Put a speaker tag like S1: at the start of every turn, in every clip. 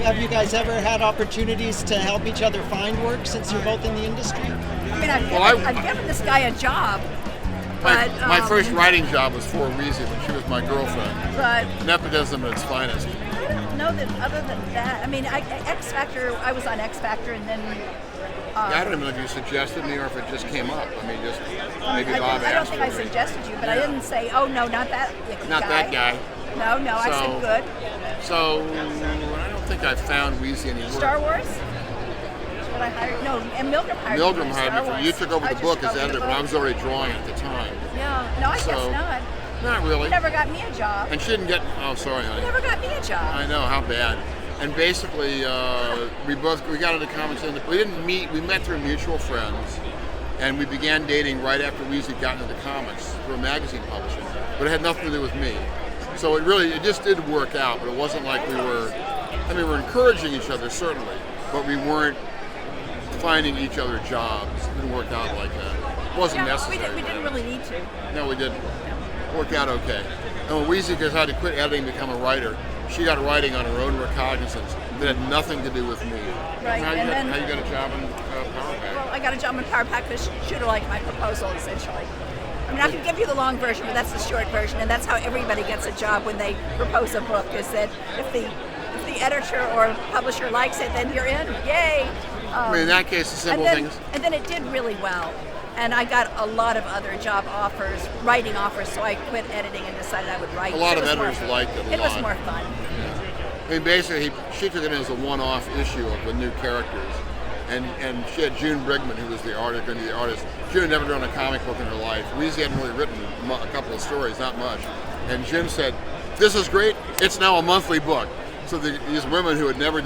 S1: Have you guys ever had opportunities to help each other find work since you're both in the industry?
S2: I mean, I've given this guy a job. But,
S3: my first writing job was for Wisnia when she was my girlfriend.
S2: But
S3: nepotism at its finest.
S2: I don't know that other than that. I mean, X Factor, I was on X Factor, and then.
S3: I don't even know if you suggested me or if it just came up. I mean, just maybe Bob asked.
S2: I don't think I suggested you, but I didn't say, oh no, not that guy.
S3: Not that guy.
S2: No, I said good.
S3: So I don't think I found Wisnia anymore.
S2: Star Wars? But I hired, no, and Milgram hired me.
S3: Milgram hired me. You took over the book as editor, but I was already drawing at the time.
S2: Yeah, no, I guess not.
S3: Not really.
S2: You never got me a job.
S3: And she didn't get. Oh, sorry, honey.
S2: You never got me a job.
S3: I know, how bad. And basically, we got into comics. We didn't meet. We met through mutual friends, and we began dating right after Wisnia got into the comics through a magazine publishing. But it had nothing to do with me. So it just did work out. But it wasn't like we were. I mean, we were encouraging each other certainly, but we weren't finding each other jobs. It didn't work out like that. It wasn't necessary.
S2: We didn't really need to.
S3: No, we didn't. It worked out okay. And when Wisnia decided to quit editing and become a writer, she got writing on her own recognizance that had nothing to do with me.
S2: Right.
S3: How you got a job in Power Pack?
S2: Well, I got a job in Power Pack because Shooter liked my proposal, essentially. I mean, I can give you the long version, but that's the short version, and that's how everybody gets a job when they propose a book, is that if the editor or publisher likes it, then you're in. Yay!
S3: I mean, in that case, the simple things.
S2: And then it did really well. And I got a lot of other job offers, writing offers, so I quit editing and decided I would write.
S3: A lot of editors liked it a lot.
S2: It was more fun.
S3: Yeah. I mean, basically, she took it as a one-off issue of the new characters. And she had June Brigman, who was the artist. June had never done a comic book in her life. Wisnia hadn't really written a couple of stories, not much. And June said, "This is great. It's now a monthly book." So these women who had never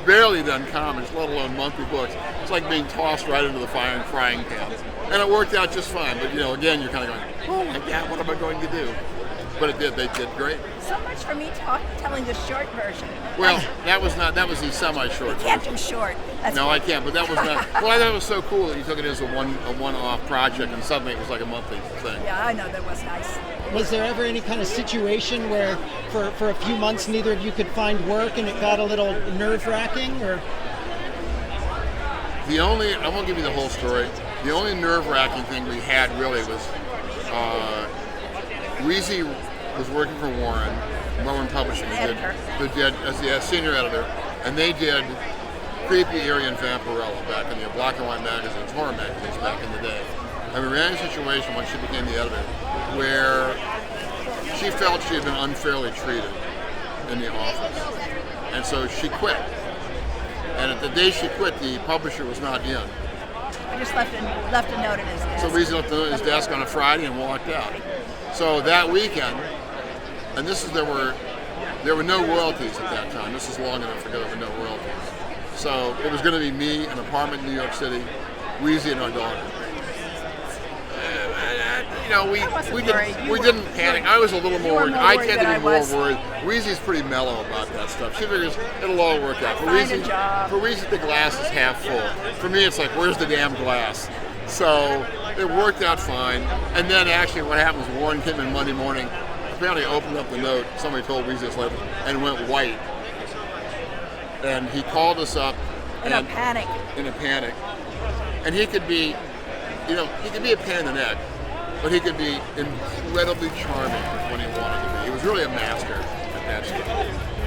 S3: barely done comics, let alone monthly books, it's like being tossed right into the frying pan. And it worked out just fine. But again, you're kind of going, "Oh my God, what am I going to do?" But it did. They did great.
S2: So much for me telling the short version.
S3: Well, that was the semi-short.
S2: You can't do short.
S3: I can't. But that was not. Well, I thought it was so cool that you took it as a one-off project, and suddenly it was like a monthly thing.
S2: Yeah, I know, that was nice.
S1: Was there ever any kind of situation where, for a few months, neither of you could find work, and it got a little nerve-wracking, or?
S3: I won't give you the whole story. The only nerve-wracking thing we had really was Wisnia was working for Warren Publishing, who did as the senior editor, and they did Creepy, Eerie, and Vampirella back in the black and white magazines, horror magazines back in the day. And we ran a situation when she became the editor where she felt she had been unfairly treated in the office, and so she quit. And at the day she quit, the publisher was not in.
S2: I just left a note at his desk.
S3: So Wisnia left a note at his desk on a Friday and walked out. So that weekend, and there were no royalties at that time. This is long enough ago, there were no royalties. So it was going to be me, an apartment in New York City, Wisnia, and our daughter. We didn't panic. I was a little more worried. I tend to be more worried. Wisnia's pretty mellow about that stuff. She figures it'll all work out. For Wisnia, the glass is half full. For me, it's like, where's the damn glass? So it worked out fine. And then actually what happened was Warren came in Monday morning, apparently opened up the note, somebody told Wisnia later, and went white. And he called us up.
S2: In a panic.
S3: And he could be, he could be a pain in the neck, but he could be incredibly charming when he wanted to be. He was really a master at that stuff.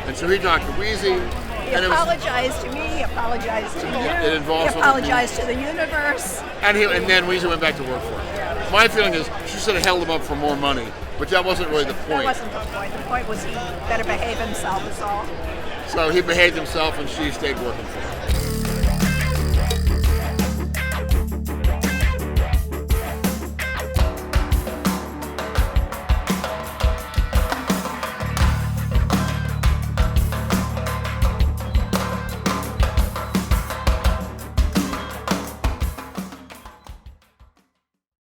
S3: And so he talked to Wisnia.
S2: He apologized to me, he apologized to you,
S3: it involves
S2: he apologized to the universe.
S3: And then Wisnia went back to work for him. My feeling is she should have held him up for more money, but that wasn't really the point.
S2: That wasn't the point. The point was he better behave himself, is all.
S3: So he behaved himself and she stayed working for him.